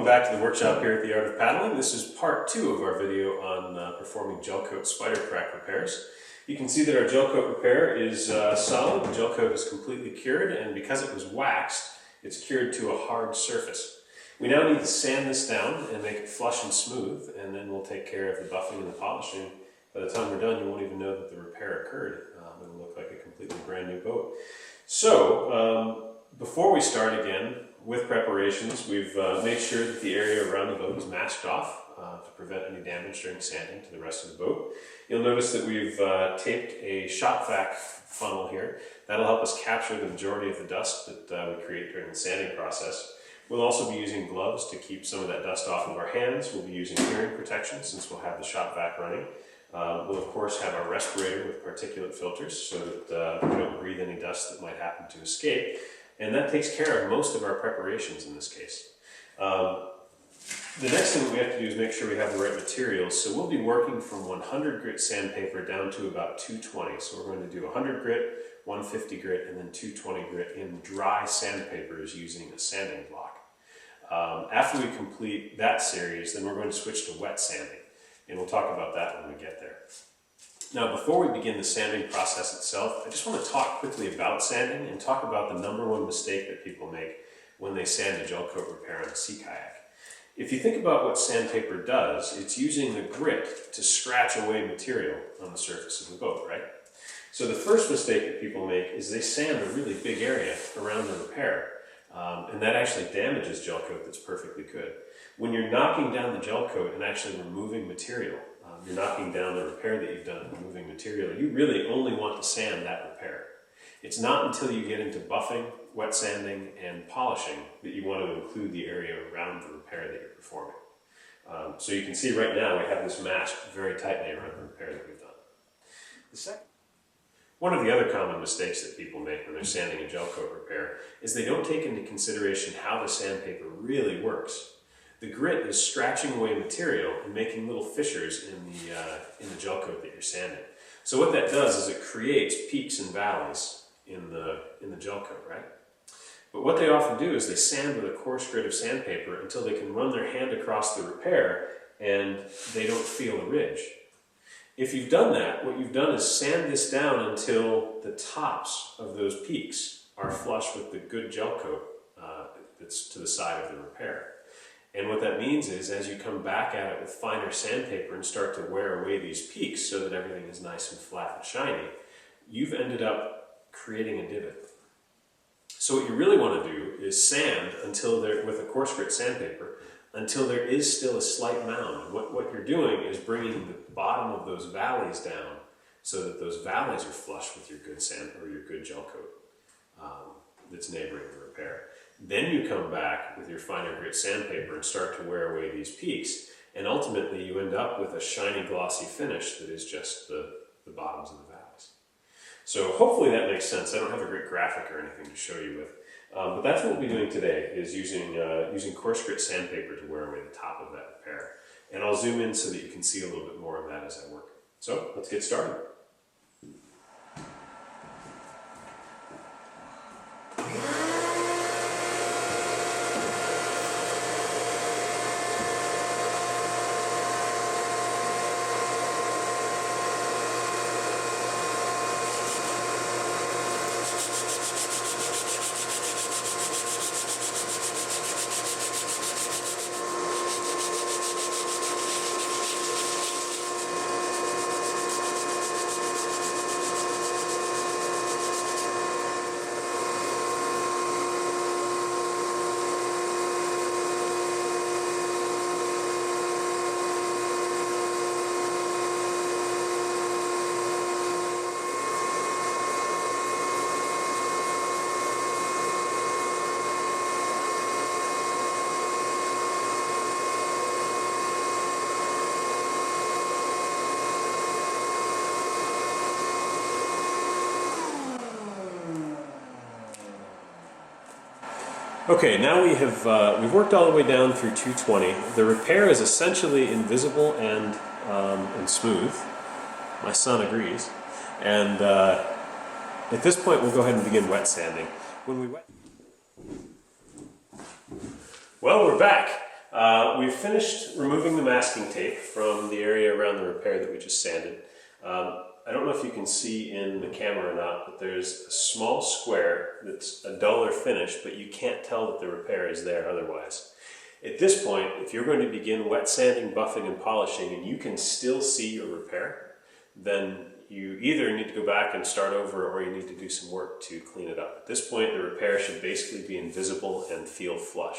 back to the workshop here at The Art of Paddling. This is part 2 of our video on performing Gelcoat spider crack repairs. You can see that our Gelcoat repair is solid. The Gelcoat is completely cured, and because it was waxed, it's cured to a hard surface. We now need to sand this down and make it flush and smooth, and then we'll take care of the buffing and the polishing. By the time we're done, you won't even know that the repair occurred. It'll look like a completely brand new boat. So, before we start again with preparations, we've made sure that the area around the boat is masked off to prevent any damage during sanding to the rest of the boat. You'll notice that we've taped a shop vac funnel here. That'll help us capture the majority of the dust that we create during the sanding process. We'll also be using gloves to keep some of that dust off of our hands. We'll be using hearing protection since we'll have the shop vac running. We'll of course have our respirator with particulate filters so that we don't breathe any dust that might happen to escape. And that takes care of most of our preparations in this case. The next thing that we have to do is make sure we have the right materials. So we'll be working from 100 grit sandpaper down to about 220. So we're going to do 100 grit, 150 grit, and then 220 grit in dry sandpapers using a sanding block. After we complete that series, then we're going to switch to wet sanding. And we'll talk about that when we get there. Now, before we begin the sanding process itself, I just want to talk quickly about sanding and talk about the #1 mistake that people make when they sand a Gelcoat repair on a sea kayak. If you think about what sandpaper does, it's using the grit to scratch away material on the surface of the boat, right? So the first mistake that people make is they sand a really big area around the repair, and that actually damages Gelcoat that's perfectly good. When you're knocking down the Gelcoat and actually removing material, you're knocking down the repair that you've done and removing material, you really only want to sand that repair. It's not until you get into buffing, wet sanding, and polishing that you want to include the area around the repair that you're performing. So you can see right now we have this masked very tightly around the repair that we've done. One of the other common mistakes that people make when they're sanding a Gelcoat repair is they don't take into consideration how the sandpaper really works. The grit is scratching away material and making little fissures in the Gelcoat that you're sanding. So what that does is it creates peaks and valleys in the Gelcoat, right? But what they often do is they sand with a coarse grit of sandpaper until they can run their hand across the repair and they don't feel a ridge. If you've done that, what you've done is sand this down until the tops of those peaks are flush with the good Gelcoat that's to the side of the repair. And what that means is, as you come back at it with finer sandpaper and start to wear away these peaks so that everything is nice and flat and shiny, you've ended up creating a divot. So what you really want to do is sand until with a coarse grit sandpaper until there is still a slight mound. What you're doing is bringing the bottom of those valleys down so that those valleys are flush with your good sand or your good Gelcoat that's neighboring the repair. Then you come back with your finer grit sandpaper and start to wear away these peaks, and ultimately you end up with a shiny glossy finish that is just the bottoms of the valleys. So hopefully that makes sense. I don't have a great graphic or anything to show you with, but that's what we'll be doing today, is using coarse grit sandpaper to wear away the top of that repair. And I'll zoom in so that you can see a little bit more of that as I work. So let's get started. Okay, now we've worked all the way down through 220. The repair is essentially invisible and smooth. My son agrees. And at this point, we'll go ahead and begin wet sanding. Well, we're back. We've finished removing the masking tape from the area around the repair that we just sanded. I don't know if you can see in the camera or not, but there's a small square that's a duller finish, but you can't tell that the repair is there otherwise. At this point, if you're going to begin wet sanding, buffing, and polishing, and you can still see your repair, then you either need to go back and start over, or you need to do some work to clean it up. At this point, the repair should basically be invisible and feel flush.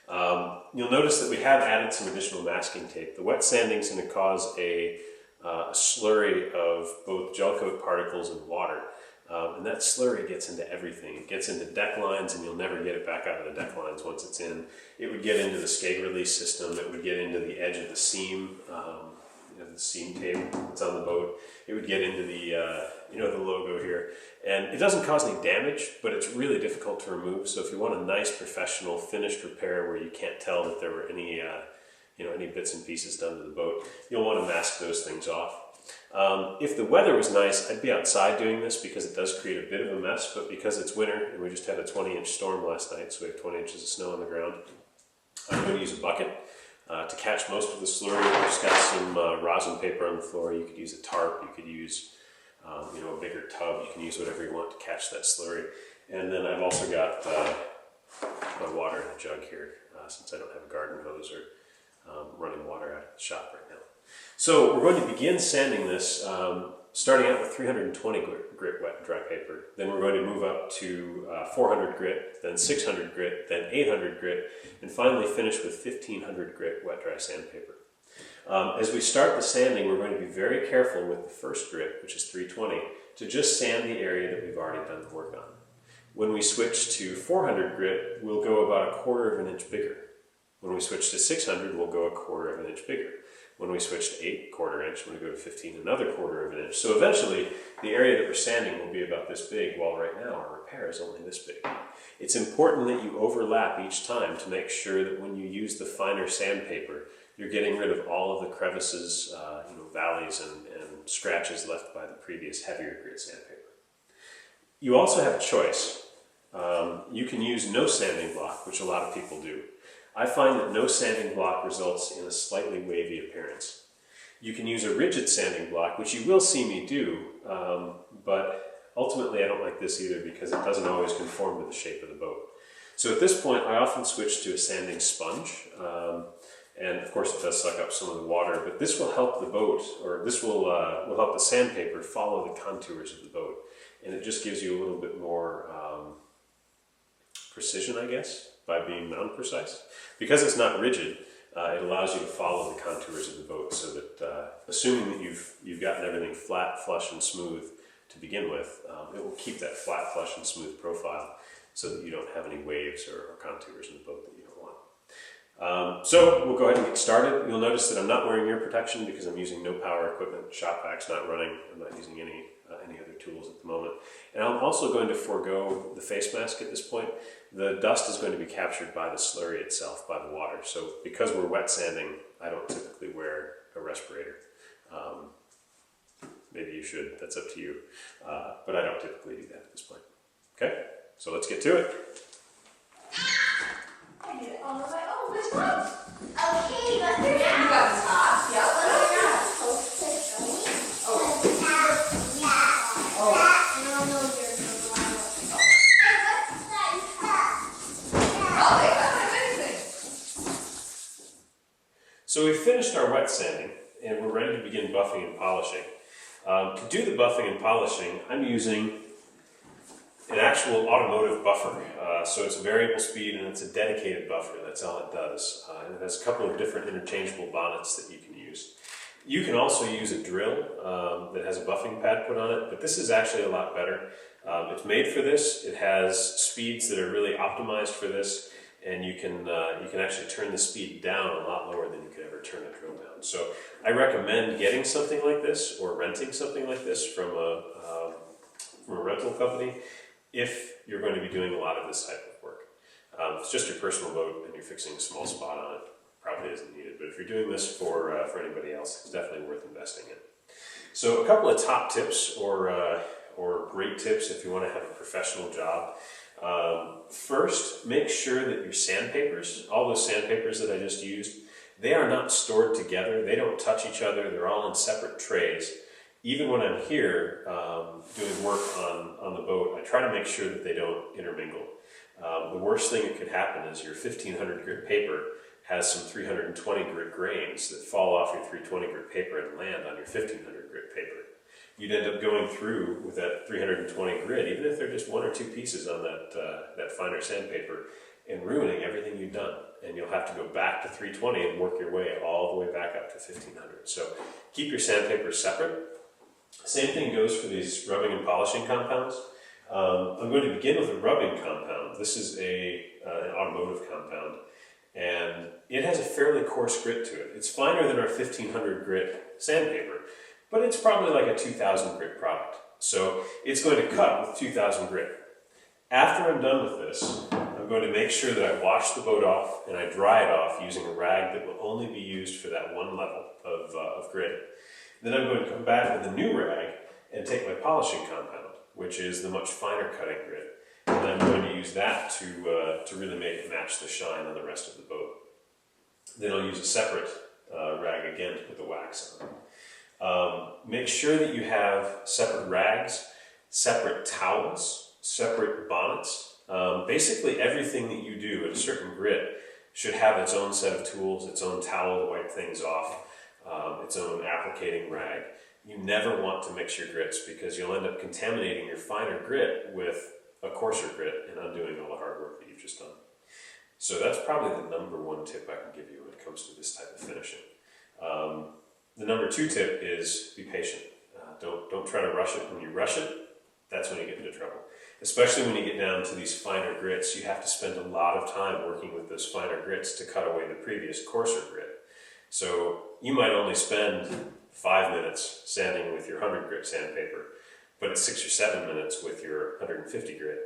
You'll notice that we have added some additional masking tape. The wet sanding is going to cause a slurry of both gel coat particles and water. And that slurry gets into everything. It gets into deck lines, and you'll never get it back out of the deck lines once it's in. It would get into the skeg release system. It would get into the edge of the seam, the seam tape that's on the boat. It would get into the, the logo here. And it doesn't cause any damage, but it's really difficult to remove. So if you want a nice, professional, finished repair where you can't tell that there were any, any bits and pieces done to the boat, you'll want to mask those things off. If the weather was nice, I'd be outside doing this because it does create a bit of a mess, but because it's winter and we just had a 20-inch storm last night, so we have 20 inches of snow on the ground, I'm going to use a bucket to catch most of the slurry. I've just got some rosin paper on the floor. You could use a tarp, you could use a bigger tub, you can use whatever you want to catch that slurry. And then I've also got my water in a jug here, since I don't have a garden hose or running water out of the shop right now. So we're going to begin sanding this, starting out with 320 grit wet dry paper. Then we're going to move up to 400 grit, then 600 grit, then 800 grit, and finally finish with 1500 grit wet dry sandpaper. As we start the sanding, we're going to be very careful with the first grit, which is 320, to just sand the area that we've already done the work on. When we switch to 400 grit, we'll go about 1/4 of an inch bigger. When we switch to 600, we'll go 1/4 of an inch bigger. When we switch to 8, 1/4 inch. When we go to 15, another 1/4 of an inch. So eventually, the area that we're sanding will be about this big, while right now our repair is only this big. It's important that you overlap each time to make sure that when you use the finer sandpaper, you're getting rid of all of the crevices, valleys and scratches left by the previous heavier grit sandpaper. You also have a choice. You can use no sanding block, which a lot of people do. I find that no sanding block results in a slightly wavy appearance. You can use a rigid sanding block, which you will see me do, but ultimately I don't like this either because it doesn't always conform to the shape of the boat. So at this point I often switch to a sanding sponge, and of course it does suck up some of the water, but this will help the boat, or this will help the sandpaper follow the contours of the boat, and it just gives you a little bit more precision, I guess, by being non-precise. Because it's not rigid, it allows you to follow the contours of the boat, so that assuming that you've gotten everything flat, flush, and smooth to begin with, it will keep that flat, flush, and smooth profile so that you don't have any waves or contours in the boat that you don't want. So we'll go ahead and get started. You'll notice that I'm not wearing ear protection because I'm using no power equipment. Shop vac's not running. I'm not using any other tools at the moment. And I'm also going to forego the face mask at this point. The dust is going to be captured by the slurry itself, by the water. So because we're wet sanding, I don't typically wear a respirator. Maybe you should, that's up to you. But I don't typically do that at this point. Okay, so let's get to it. I did it all on my own. Let's go. Okay, let's do it. You got the top. Yep, let's do it. So we've finished our wet sanding and we're ready to begin buffing and polishing. To do the buffing and polishing, I'm using an actual automotive buffer. So it's a variable speed and it's a dedicated buffer, that's all it does. And it has a couple of different interchangeable bonnets that you can use. You can also use a drill that has a buffing pad put on it, but this is actually a lot better. It's made for this. It has speeds that are really optimized for this, and you can actually turn the speed down a lot lower than you could ever turn a drill down. So I recommend getting something like this or renting something like this from a rental company if you're going to be doing a lot of this type of work. If it's just your personal boat and you're fixing a small spot on it, probably isn't needed. But if you're doing this for anybody else, it's definitely worth investing in. So a couple of top tips or great tips if you want to have a professional job. First, make sure that your sandpapers, all those sandpapers that I just used, they are not stored together. They don't touch each other. They're all in separate trays. Even when I'm here doing work on the boat, I try to make sure that they don't intermingle. The worst thing that could happen is your 1500 grit paper has some 320 grit grains that fall off your 320 grit paper and land on your 1500 grit paper. You'd end up going through with that 320 grit, even if they're just one or two pieces on that finer sandpaper, and ruining everything you've done. And you'll have to go back to 320 and work your way all the way back up to 1500. So keep your sandpaper separate. Same thing goes for these rubbing and polishing compounds. I'm going to begin with a rubbing compound. This is an automotive compound, and it has a fairly coarse grit to it. It's finer than our 1500 grit sandpaper, but it's probably like a 2000 grit product. So it's going to cut with 2000 grit. After I'm done with this, I'm going to make sure that I wash the boat off and I dry it off using a rag that will only be used for that one level of grit. Then I'm going to come back with a new rag and take my polishing compound, which is the much finer cutting grit, and I'm going to use that to really make it match the shine on the rest of the boat. Then I'll use a separate rag again to put the wax on. Make sure that you have separate rags, separate towels, separate bonnets. Basically everything that you do at a certain grit should have its own set of tools, its own towel to wipe things off, its own applicating rag. You never want to mix your grits because you'll end up contaminating your finer grit with a coarser grit and undoing all the hard work that you've just done. So that's probably the number one tip I can give you when it comes to this type of finishing. The number two tip is be patient. Don't try to rush it. When you rush it, that's when you get into trouble. Especially when you get down to these finer grits, you have to spend a lot of time working with those finer grits to cut away the previous coarser grit. So you might only spend 5 minutes sanding with your 100 grit sandpaper, but it's 6 or 7 minutes with your 150 grit,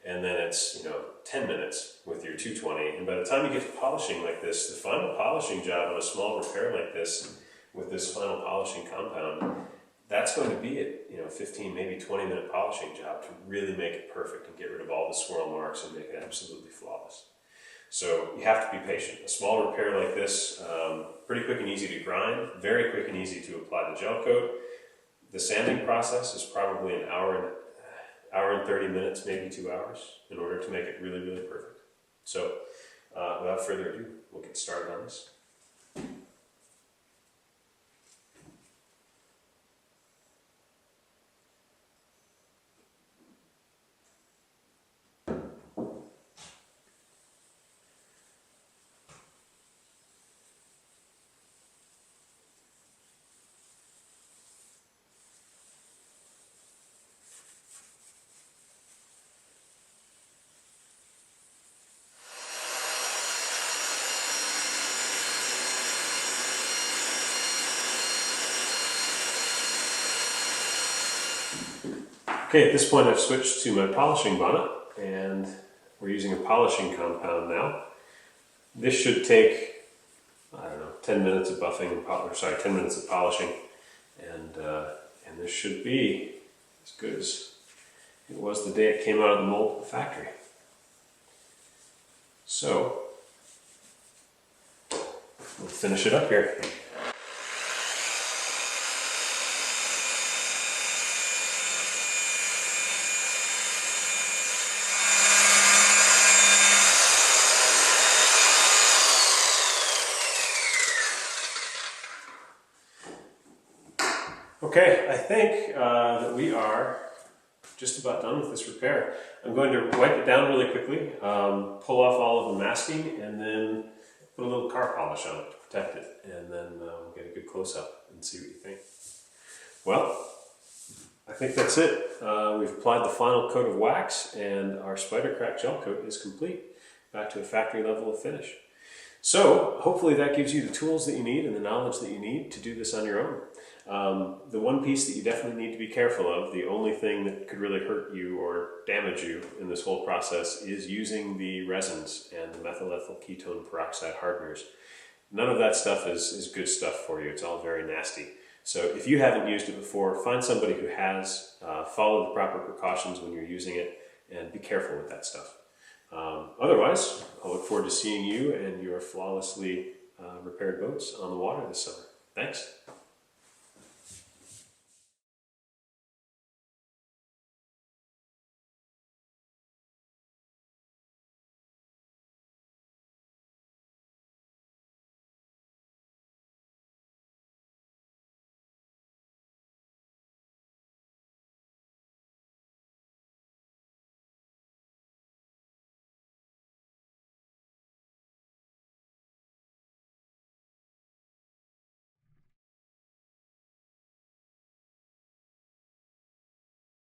and then it's 10 minutes with your 220. And by the time you get to polishing like this, the final polishing job on a small repair like this with this final polishing compound, that's going to be a 15, maybe 20-minute polishing job to really make it perfect and get rid of all the swirl marks and make it absolutely flawless. So you have to be patient. A small repair like this, pretty quick and easy to grind, very quick and easy to apply the gel coat. The sanding process is probably an hour and 30 minutes, maybe 2 hours, in order to make it really, really perfect. So without further ado, we'll get started on this. Okay, at this point I've switched to my polishing bonnet, and we're using a polishing compound now. This should take, 10 minutes of buffing, 10 minutes of polishing, and this should be as good as it was the day it came out of the mold at the factory. So, we'll finish it up here. Okay, I think that we are just about done with this repair. I'm going to wipe it down really quickly, pull off all of the masking, and then put a little car polish on it to protect it, and then we'll get a good close-up and see what you think. Well, I think that's it. We've applied the final coat of wax, and our spider crack gel coat is complete, back to a factory level of finish. So, hopefully that gives you the tools that you need and the knowledge that you need to do this on your own. The one piece that you definitely need to be careful of, the only thing that could really hurt you or damage you in this whole process, is using the resins and the methyl ethyl ketone peroxide hardeners. None of that stuff is good stuff for you. It's all very nasty. So if you haven't used it before, find somebody who has, follow the proper precautions when you're using it, and be careful with that stuff. Otherwise, I'll look forward to seeing you and your flawlessly repaired boats on the water this summer. Thanks.